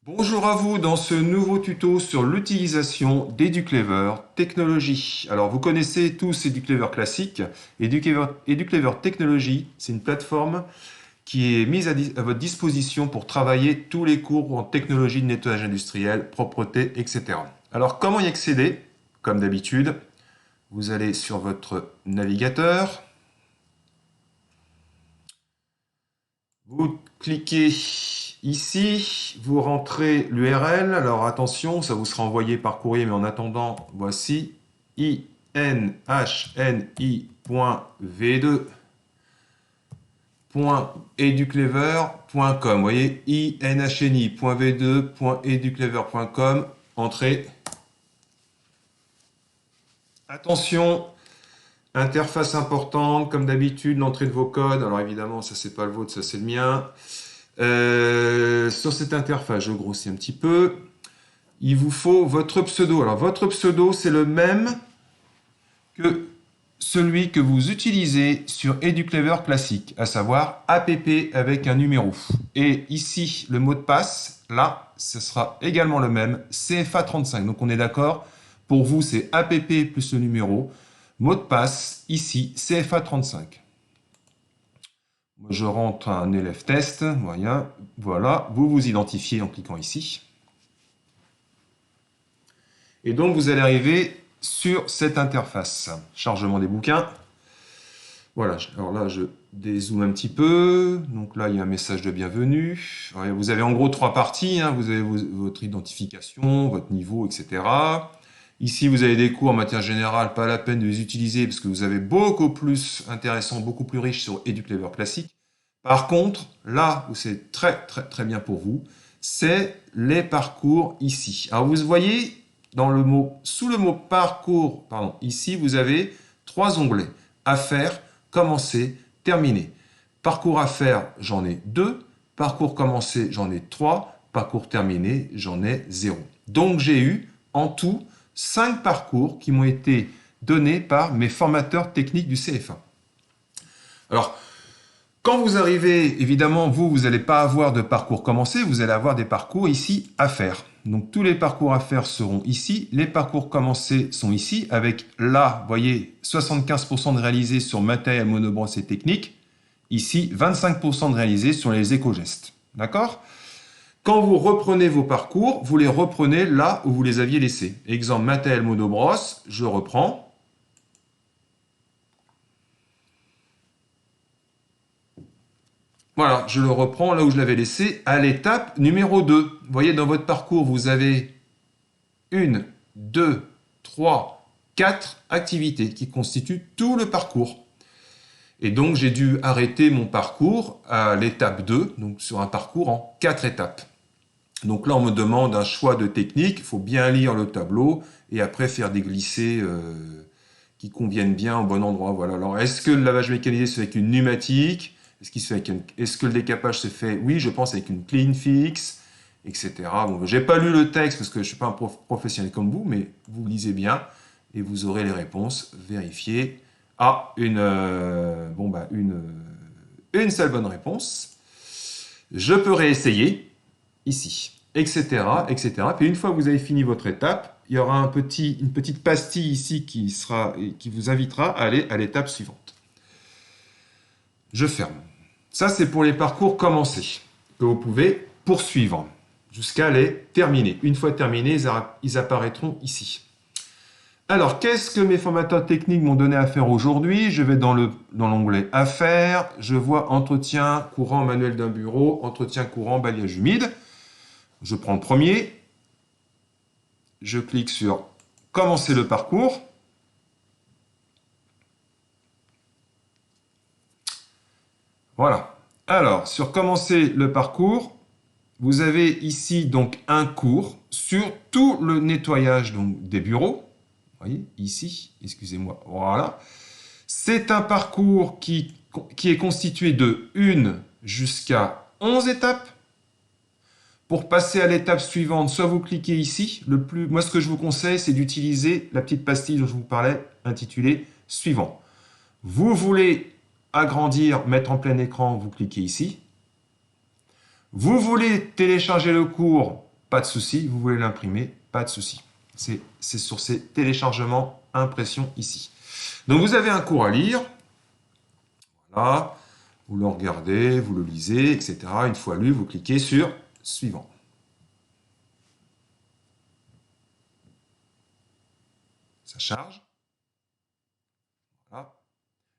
Bonjour à vous dans ce nouveau tuto sur l'utilisation d'EduClever Technology. Alors vous connaissez tous EduClever classique. EduClever Technology, c'est une plateforme qui est mise à votre disposition pour travailler tous les cours en technologie de nettoyage industriel, propreté, etc. Alors comment y accéder? Comme d'habitude, vous allez sur votre navigateur, vous cliquez ici, vous rentrez l'URL. Alors attention, ça vous sera envoyé par courrier, mais en attendant, voici inhni.v2.educlever.com. Vous voyez, inhni.v2.educlever.com. Entrez. Attention, interface importante, comme d'habitude, l'entrée de vos codes. Alors évidemment, ça c'est pas le vôtre, ça c'est le mien. Sur cette interface, je grossis un petit peu. Il vous faut votre pseudo. Alors votre pseudo, c'est le même que celui que vous utilisez sur EduClever classique, à savoir app avec un numéro. Et ici, le mot de passe, là, ce sera également le même, CFA35. Donc on est d'accord, pour vous, c'est app plus le numéro. Mot de passe, ici, CFA35. Je rentre un élève test, voilà, vous vous identifiez en cliquant ici. Et donc vous allez arriver sur cette interface. Chargement des bouquins. Voilà, alors là je dézoome un petit peu. Donc là il y a un message de bienvenue. Alors, vous avez en gros trois parties, hein. Vous avez votre identification, votre niveau, etc. Ici vous avez des cours en matière générale, pas la peine de les utiliser parce que vous avez beaucoup plus intéressant, beaucoup plus riche sur EduClever classique. Par contre, là où c'est très bien pour vous, c'est les parcours ici. Alors vous voyez, sous le mot parcours, ici vous avez trois onglets. À faire, commencer, terminer. Parcours à faire, j'en ai 2. Parcours commencé, j'en ai 3. Parcours terminé, j'en ai 0. Donc j'ai eu en tout 5 parcours qui m'ont été donnés par mes formateurs techniques du CF1. Alors, quand vous arrivez, évidemment, vous n'allez pas avoir de parcours commencé, vous allez avoir des parcours ici à faire. Donc tous les parcours à faire seront ici, les parcours commencés sont ici, avec là, vous voyez, 75% de réalisés sur matériel monobrosse et technique, ici 25% de réalisés sur les éco-gestes. D'accord? Quand vous reprenez vos parcours, vous les reprenez là où vous les aviez laissés. Exemple, matériel monobrosse, je reprends. Voilà, je le reprends là où je l'avais laissé, à l'étape numéro 2. Vous voyez, dans votre parcours, vous avez 1, 2, 3, 4 activités qui constituent tout le parcours. Et donc, j'ai dû arrêter mon parcours à l'étape 2, donc sur un parcours en 4 étapes. Donc là, on me demande un choix de technique. Il faut bien lire le tableau et après faire des glissés qui conviennent bien au bon endroit. Voilà. Alors, est-ce que le lavage mécanisé se fait avec une pneumatique? Est-ce que le décapage se fait? Oui, je pense avec une clean fix, etc. Bon, j'ai pas lu le texte parce que je suis pas un professionnel comme vous, mais vous lisez bien et vous aurez les réponses. Vérifiez. Ah, une seule bonne réponse. Je peux réessayer ici, etc., etc. Puis une fois que vous avez fini votre étape, il y aura une petite pastille ici qui vous invitera à aller à l'étape suivante. Je ferme. Ça, c'est pour les parcours commencés, que vous pouvez poursuivre jusqu'à les terminer. Une fois terminés, ils apparaîtront ici. Alors, qu'est-ce que mes formateurs techniques m'ont donné à faire aujourd'hui? Je vais dans l'onglet Affaires, je vois Entretien courant manuel d'un bureau, Entretien courant balayage humide. Je prends le premier, je clique sur Commencer le parcours. Voilà. Alors, sur Commencer le parcours, vous avez ici donc un cours sur tout le nettoyage donc, des bureaux. Vous voyez, ici, excusez-moi, voilà. C'est un parcours qui est constitué de 1 jusqu'à 11 étapes. Pour passer à l'étape suivante, soit vous cliquez ici. Moi, ce que je vous conseille, c'est d'utiliser la petite pastille dont je vous parlais, intitulée « Suivant ». Vous voulez agrandir, mettre en plein écran, vous cliquez ici. Vous voulez télécharger le cours, pas de souci. Vous voulez l'imprimer, pas de souci. C'est sur ces téléchargements, impression ici. Donc vous avez un cours à lire. Voilà. Vous le regardez, vous le lisez, etc. Une fois lu, vous cliquez sur suivant. Ça charge. Voilà.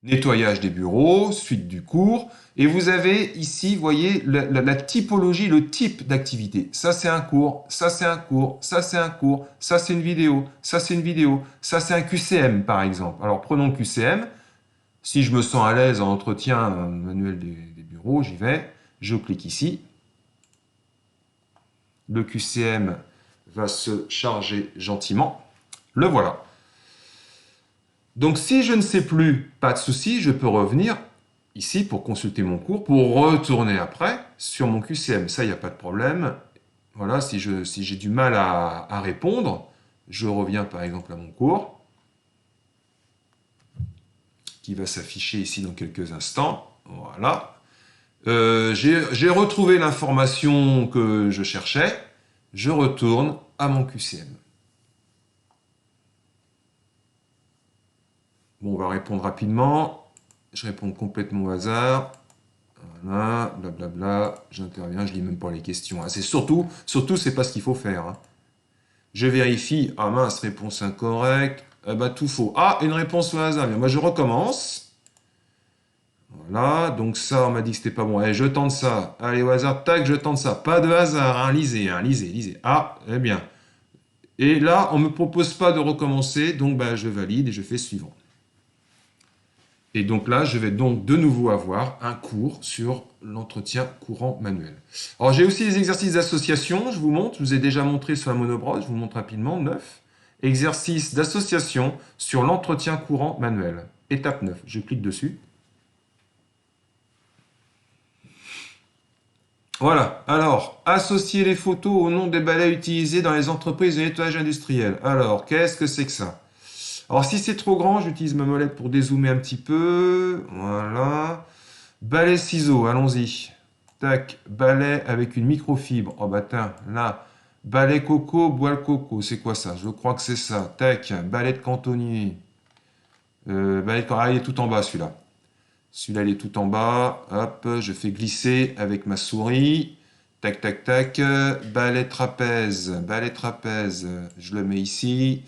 Nettoyage des bureaux, suite du cours. Et vous avez ici, vous voyez, la typologie, le type d'activité. Ça, c'est un cours, ça, c'est un cours, ça, c'est un cours, ça, c'est une vidéo, ça, c'est une vidéo, ça, c'est un QCM, par exemple. Alors, prenons le QCM. Si je me sens à l'aise en entretien manuel des bureaux, j'y vais. Je clique ici. Le QCM va se charger gentiment. Le voilà. Donc si je ne sais plus, pas de souci, je peux revenir ici pour consulter mon cours, pour retourner après sur mon QCM. Ça, il n'y a pas de problème. Voilà, si j'ai du mal à répondre, je reviens par exemple à mon cours, qui va s'afficher ici dans quelques instants. Voilà. J'ai retrouvé l'information que je cherchais. Je retourne à mon QCM. Bon, on va répondre rapidement. Je réponds complètement au hasard. Voilà, blablabla. J'interviens, je lis même pas les questions. C'est surtout, c'est pas ce qu'il faut faire. Hein. Je vérifie. Ah mince, réponse incorrecte. Bah, tout faux. Ah, une réponse au hasard. Bien, moi, je recommence. Voilà, donc ça, on m'a dit que c'était pas bon. Allez, je tente ça. Allez, au hasard, tac, je tente ça. Pas de hasard, hein. Lisez, hein, lisez, lisez. Ah, eh bien. Et là, on me propose pas de recommencer, donc bah, je valide et je fais suivant. Et donc là, je vais donc de nouveau avoir un cours sur l'entretien courant manuel. Alors, j'ai aussi des exercices d'association, je vous montre, je vous ai déjà montré sur la monobrosse, je vous montre rapidement, 9. Exercice d'association sur l'entretien courant manuel. Étape 9, je clique dessus. Voilà, alors, associer les photos au nom des balais utilisés dans les entreprises de nettoyage industriel. Alors, qu'est-ce que c'est que ça? Alors, si c'est trop grand, j'utilise ma molette pour dézoomer un petit peu. Voilà. Balai ciseaux, allons-y. Tac, balai avec une microfibre. Oh bah tiens, là. Balai coco, bois le coco. C'est quoi ça? Je crois que c'est ça. Tac, balai de cantonnier. Ah, il est tout en bas celui-là. Celui-là, il est tout en bas. Hop, je fais glisser avec ma souris. Tac, tac, tac. Balai trapèze. Balai trapèze. Je le mets ici.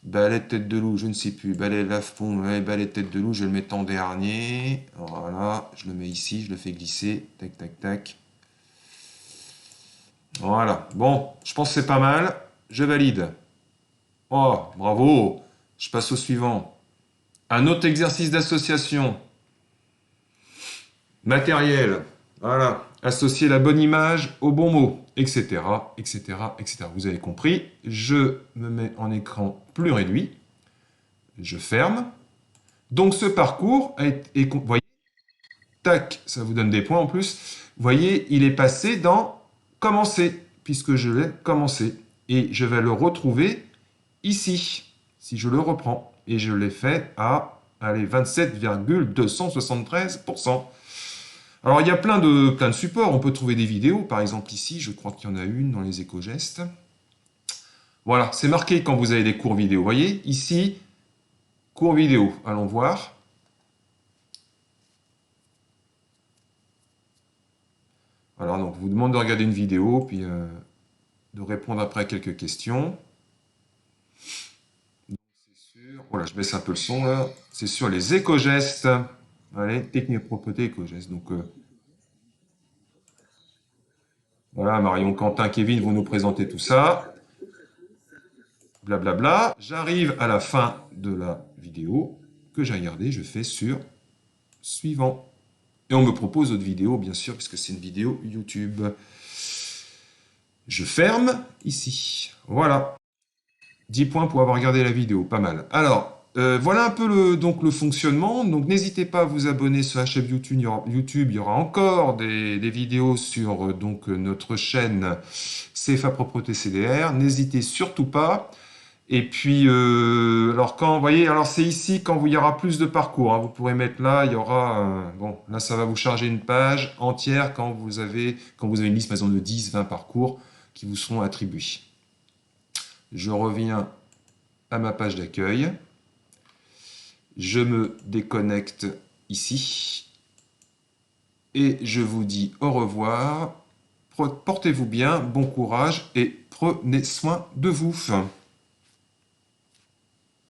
Balai tête de loup, je ne sais plus. Balai lave-pont, ouais, balai tête de loup, je le mets en dernier. Voilà, je le mets ici, je le fais glisser. Tac, tac, tac. Voilà. Bon, je pense que c'est pas mal. Je valide. Oh, bravo. Je passe au suivant. Un autre exercice d'association. Matériel. Voilà. Associer la bonne image au bon mot, etc., etc., etc. Vous avez compris. Je me mets en écran plus réduit. Je ferme. Donc ce parcours est vous voyez, tac, ça vous donne des points en plus. Vous voyez, il est passé dans commencer, puisque je l'ai commencé. Et je vais le retrouver ici, si je le reprends. Et je l'ai fait à, allez, 27,273%. Alors, il y a plein de supports. On peut trouver des vidéos. Par exemple, ici, je crois qu'il y en a une dans les éco-gestes. Voilà, c'est marqué quand vous avez des cours vidéo. Vous voyez, ici, cours vidéo. Allons voir. Voilà, donc je vous demande de regarder une vidéo, puis de répondre après à quelques questions. C'est sûr. Voilà, je baisse un peu le son là. C'est sur les éco-gestes. Allez, technique de propreté, éco-gestes. Donc voilà, Marion, Quentin, Kevin vont nous présenter tout ça. Blablabla. J'arrive à la fin de la vidéo que j'ai regardée. Je fais sur suivant. Et on me propose d'autres vidéos, bien sûr, puisque c'est une vidéo YouTube. Je ferme ici. Voilà. 10 points pour avoir regardé la vidéo, pas mal. Alors, voilà un peu le fonctionnement. Donc, n'hésitez pas à vous abonner sur la chaîne YouTube. Il y aura encore des vidéos sur notre chaîne CFA Propreté CDR. N'hésitez surtout pas. Et puis, alors vous voyez, alors c'est ici quand il y aura plus de parcours. Hein, vous pourrez mettre là, il y aura, bon, là ça va vous charger une page entière quand vous avez une liste, par exemple, de 10, 20 parcours. qui vous seront attribués. Je reviens à ma page d'accueil. Je me déconnecte ici. Et je vous dis au revoir. Portez-vous bien, bon courage et prenez soin de vous.